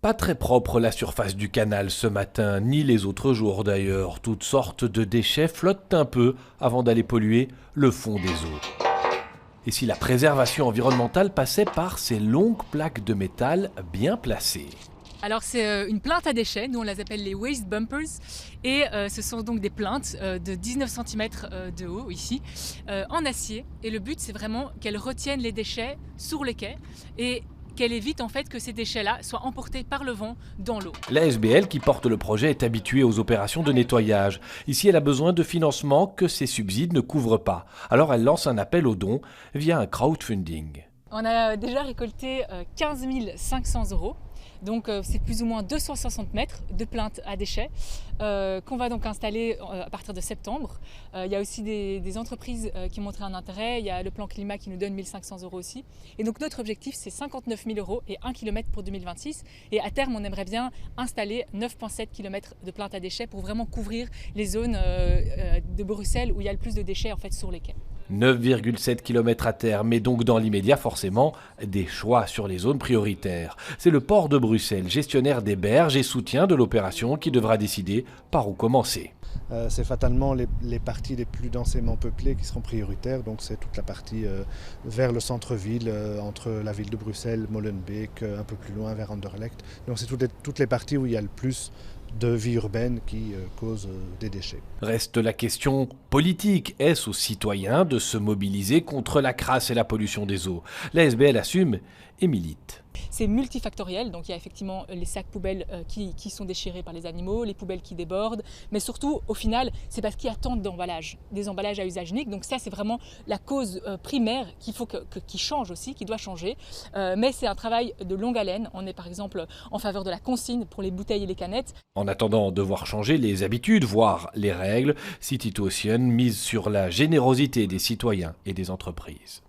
Pas très propre la surface du canal ce matin, ni les autres jours d'ailleurs. Toutes sortes de déchets flottent un peu avant d'aller polluer le fond des eaux. Et si la préservation environnementale passait par ces longues plaques de métal bien placées? Alors c'est une plainte à déchets, nous on les appelle les waste bumpers et ce sont donc des plaintes de 19 cm de haut ici en acier, et le but c'est vraiment qu'elles retiennent les déchets sur les quais et qu'elle évite en fait que ces déchets-là soient emportés par le vent dans l'eau. La SBL qui porte le projet est habituée aux opérations de nettoyage. Ici, elle a besoin de financement que ses subsides ne couvrent pas. Alors elle lance un appel aux dons via un crowdfunding. On a déjà récolté 15 500 €. Donc c'est plus ou moins 260 mètres de plaintes à déchets qu'on va donc installer à partir de septembre. Il y a aussi des entreprises qui montrent un intérêt. Il y a le plan climat qui nous donne 1 500 € aussi. Et donc notre objectif c'est 59 000 € et 1 km pour 2026. Et à terme on aimerait bien installer 9,7 km de plaintes à déchets pour vraiment couvrir les zones de Bruxelles où il y a le plus de déchets en fait sur les quais. 9,7 km à terre, mais donc dans l'immédiat forcément des choix sur les zones prioritaires. C'est le port de Bruxelles, gestionnaire des berges et soutien de l'opération, qui devra décider par où commencer. C'est fatalement les parties les plus densément peuplées qui seront prioritaires, donc c'est toute la partie vers le centre-ville, entre la ville de Bruxelles, Molenbeek, un peu plus loin vers Anderlecht. Donc c'est toutes les parties où il y a le plus de vie urbaine qui cause des déchets. Reste la question politique. Est-ce aux citoyens de se mobiliser contre la crasse et la pollution des eaux? La SBL assume et milite. C'est multifactoriel, donc il y a effectivement les sacs poubelles qui sont déchirés par les animaux, les poubelles qui débordent, mais surtout au final c'est parce qu'il y a tant d'emballages, des emballages à usage unique, donc ça c'est vraiment la cause primaire qu'il faut qui change aussi, qui doit changer, mais c'est un travail de longue haleine. On est par exemple en faveur de la consigne pour les bouteilles et les canettes. En attendant de voir changer les habitudes, voire les règles, City to Ocean mise sur la générosité des citoyens et des entreprises.